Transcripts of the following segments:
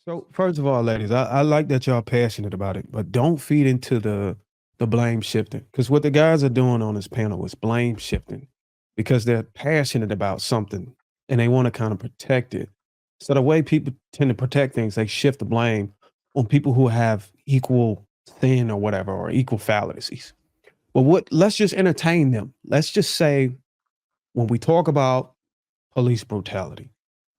So first of all, ladies, I like that y'all passionate about it, but don't feed into the blame shifting. Because what the guys are doing on this panel is blame shifting because they're passionate about something and they want to kind of protect it. So the way people tend to protect things, they shift the blame on people who have equal sin or whatever, or equal fallacies. But what let's just entertain them. Let's just say when we talk about police brutality,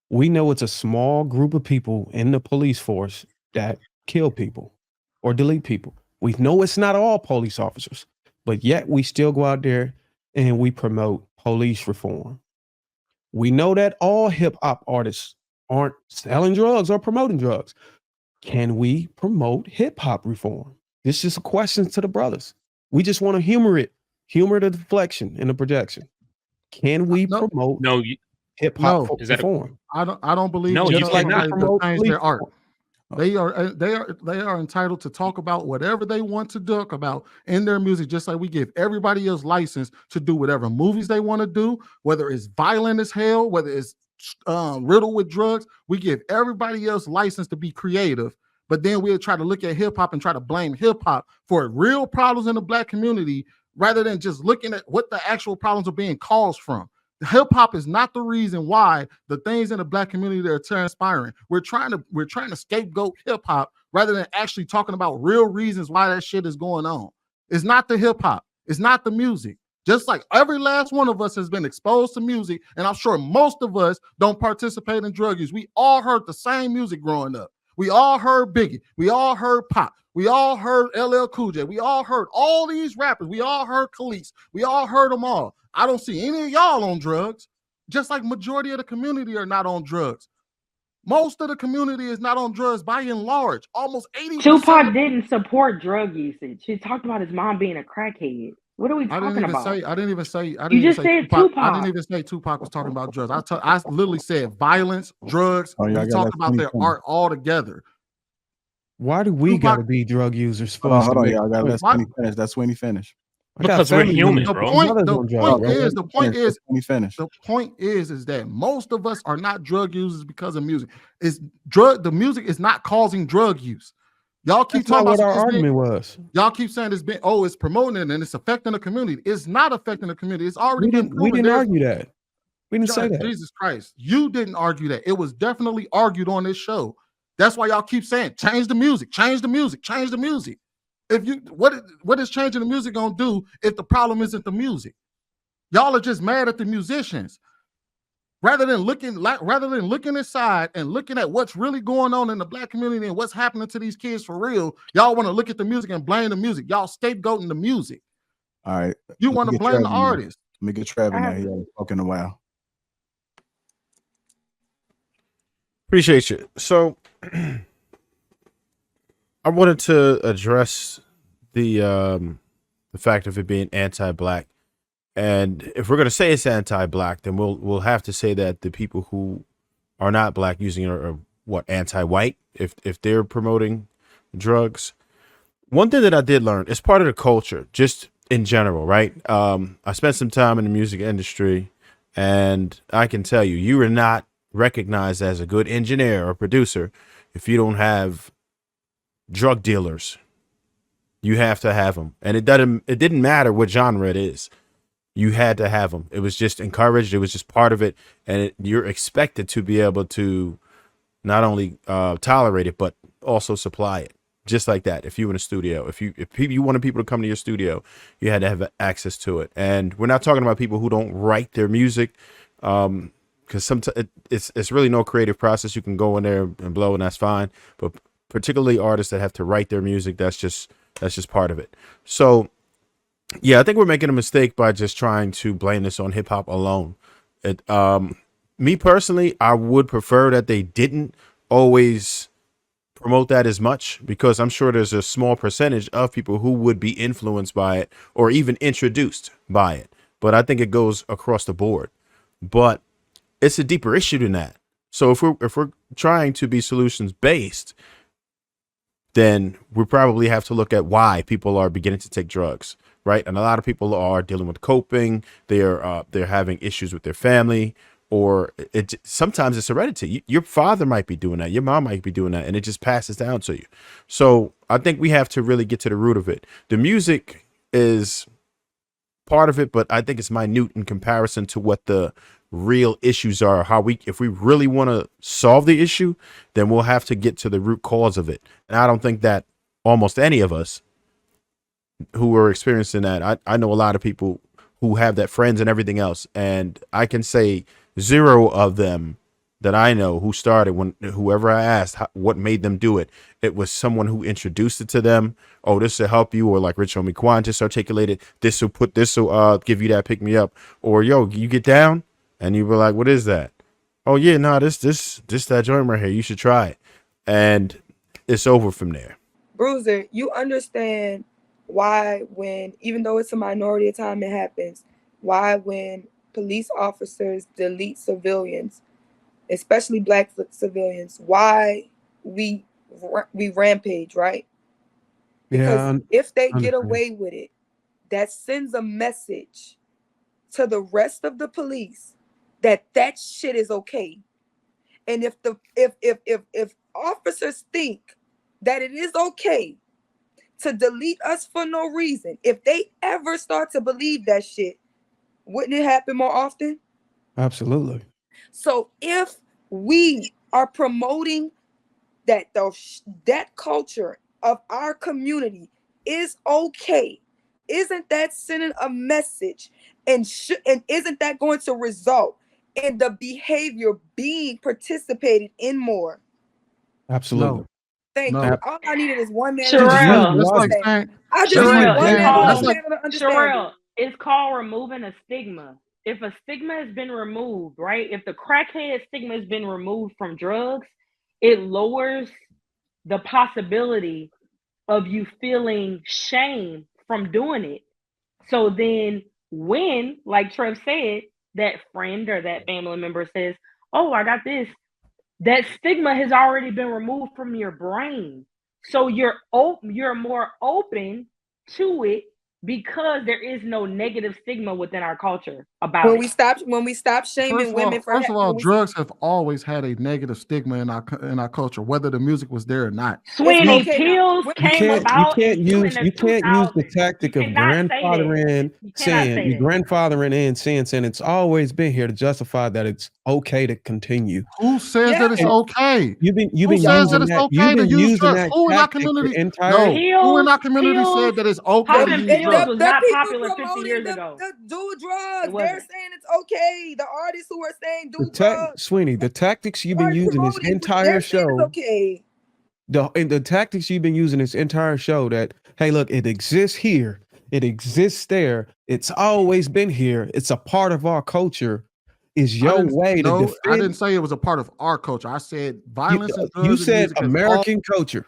we know it's a small group of people in the police force that kill people or delete people. We know it's not all police officers, but yet we still go out there and we promote police reform. We know that all hip hop artists aren't selling drugs or promoting drugs. Can we promote hip hop reform? This is just a question to the brothers. We just want to humor the deflection and the projection. Can we No, promote No, hip hop no, is that reform? I don't believe No, you you Just tell like cannot. we somebody to promote change police their art. reform. They are entitled to talk about whatever they want to talk about in their music, just like we give everybody else license to do whatever movies they want to do, whether it's violent as hell, whether it's riddled with drugs. We give everybody else license to be creative, but then we'll try to look at hip hop and try to blame hip hop for real problems in the black community rather than just looking at what the actual problems are being caused from. Hip hop is not the reason why the things in the black community are transpiring. We're trying to scapegoat hip hop rather than actually talking about real reasons why that shit is going on. It's not the hip hop. It's not the music. Just like every last one of us has been exposed to music, and I'm sure most of us don't participate in drug use. We all heard the same music growing up. We all heard Biggie. We all heard Pop. We all heard LL Cool J. We all heard all these rappers. We all heard Khalees. We all heard them all. I don't see any of y'all on drugs, just like majority of the community are not on drugs. Most of the community is not on drugs by and large. Almost 80%. Tupac didn't support drug usage. He talked about his mom being a crackhead. What are we talking about? I didn't even say You just said Tupac. I didn't Tupac. even say Tupac was talking about drugs. I literally said violence, drugs. Oh, y'all We got talked that about their art all together. Why do we got to Tupac, be drug users for us Hold to on, make y'all got a let point? Sweeney finish. That's Sweeney finish. I got Because we're family human, members, the bro. point, brothers the on drugs, point bro. is, the point is, Sweeney finish. the point is that most of us are not drug users because of music. The music is not causing drug use. Y'all keep That's not talking what about our argument was. y'all keep saying it's promoting it and it's affecting the community. It's not affecting the community. It's already We been didn't we proven. didn't argue that. We didn't say that. Jesus Christ, you didn't argue that. It was definitely argued on this show. That's why y'all keep saying change the music, change the music, change the music. If you what is changing the music gonna do if the problem isn't the music? Y'all are just mad at the musicians. Rather than looking inside and looking at what's really going on in the black community and what's happening to these kids for real, y'all want to look at the music and blame the music. Y'all scapegoating the music. All right. You want to blame the artist. Let me get Trav in there. He hasn't spoken in a while. Appreciate you. So I wanted to address the fact of it being anti-black. And if we're going to say it's anti-black, then we'll have to say that the people who are not black using it are what, anti-white if they're promoting drugs. One thing that I did learn is part of the culture, just in general, right? I spent some time in the music industry, and I can tell you, you are not recognized as a good engineer or producer if you don't have drug dealers. You have to have them, and it didn't matter what genre it is. You had to have them. It was just encouraged. It was just part of it. And you're expected to be able to not only tolerate it, but also supply it just like that. If you in a studio, if you wanted people to come to your studio, you had to have access to it. And we're not talking about people who don't write their music. Because sometimes it's really no creative process. You can go in there and blow, and that's fine. But particularly artists that have to write their music, that's just part of it. So yeah, I think we're making a mistake by just trying to blame this on hip hop alone. Me personally, I would prefer that they didn't always promote that as much, because I'm sure there's a small percentage of people who would be influenced by it or even introduced by it. But I think it goes across the board. But it's a deeper issue than that. So if we're trying to be solutions based, then we probably have to look at why people are beginning to take drugs. Right. And a lot of people are dealing with coping. They're having issues with their family, or sometimes it's heredity. Your father might be doing that, your mom might be doing that, and it just passes down to you. So I think we have to really get to the root of it. The music is part of it, but I think it's minute in comparison to what the real issues are. If we really want to solve the issue, then we'll have to get to the root cause of it. And I don't think that almost any of us who are experiencing that, I know a lot of people who have that, friends and everything else, and I can say 0 of them that I know who started, when whoever I asked what made them do it, it was someone who introduced it to them. Oh, this will help you, or like Rich Homie Quan just articulated, this will give you that pick me up, or yo, you get down, and you were like, what is that? Oh yeah, no, this that joint right here, you should try it, and it's over from there. Bruiser, you understand why even though it's a minority of time it happens, why when police officers delete civilians, especially black civilians, why we rampage, right? Because if they get away with it, that sends a message to the rest of the police that shit is okay. And if officers think that it is okay to delete us for no reason, if they ever start to believe that shit, wouldn't it happen more often? Absolutely. So if we are promoting that culture of our community is okay, isn't that sending a message, and isn't that going to result in the behavior being participated in more? Absolutely. No. Thank you. All I needed is one man. Sherelle. Sherelle, it's called removing a stigma. If a stigma has been removed, right? If the crackhead stigma has been removed from drugs, it lowers the possibility of you feeling shame from doing it. So then when, like Trev said, that friend or that family member says, oh, I got this, that stigma has already been removed from your brain. So you're more open to it because there is no negative stigma within our culture about when we stop shaming women for first of all, drugs have always had a negative stigma in our culture, whether the music was there or not. Sweeney, pills came about. You can't use the tactic of grandfathering in saying it's always been here to justify that it's okay to continue. Who says that it's okay? You've been using that Who in our community? Who in our community said that it's okay to use drugs? Was not popular 50 years ago. Do drugs. They're saying it's okay. The artists who are saying drugs. Sweeney, the tactics you've been using this entire show. Okay. The tactics you've been using this entire show that, hey, look, it exists here. It exists there. It's always been here. It's a part of our culture. Is your way to defend. I didn't say it was a part of our culture. I said violence and drugs. You said American culture.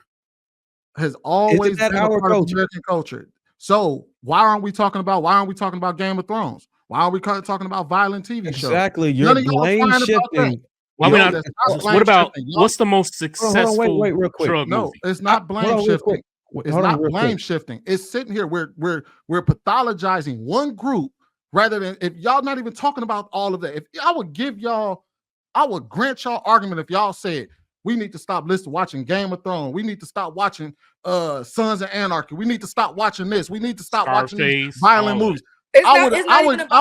Has always been a part of American culture. So why aren't we talking about Game of Thrones? Why are we talking about violent TV shows? Exactly. You're blame shifting. What's the most successful wait, real quick. drug movie? No, it's not blame shifting. It's not blame shifting. It's sitting here. We're pathologizing one group rather than, if y'all not even talking about all of that. If I would grant y'all argument if y'all said we need to stop watching Game of Thrones. We need to stop watching Sons of Anarchy. We need to stop watching this. We need to stop watching these violent movies. I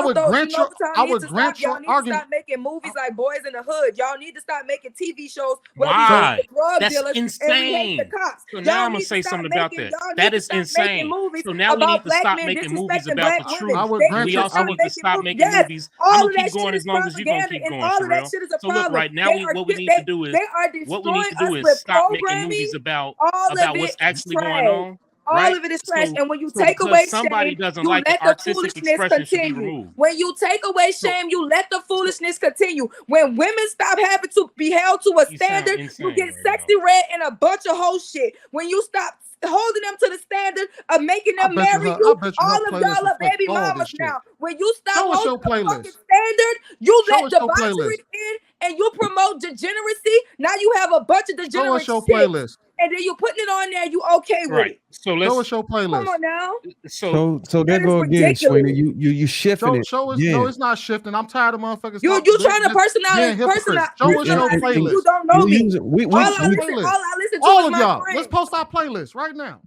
would grant your argument. Stop making movies like Boys in the Hood. Y'all need to stop making TV shows. Why? That's insane. So now I'm gonna say something about that. That is insane. So now we need to stop making movies about the truth. We also need to stop making movies. I'm gonna keep going as long as you're gonna keep going, Sherelle. So look, right now what we need to do is stop making movies about what's actually going on. All of it is trash, and when you take away shame, you let the foolishness continue. When you take away shame, you let the foolishness continue. When women stop having to be held to a standard, you get sexy red and a bunch of whole shit. When you stop holding them to the standard of making them marry you, all of y'all are baby mamas now. When you stop holding the fucking standard, you let debauchery in and you promote degeneracy. Now you have a bunch of degenerate shit. and then you putting it on there. You okay with Right. it? So let's show us your playlist. Come on now. So there go again, Sweeney. You shifting it. Show us. Yeah. No, it's not shifting. I'm tired of motherfuckers. You trying to personalize. Show us your playlist. You don't know me. All I listen to all is of my y'all. friends. Let's post our playlist right now.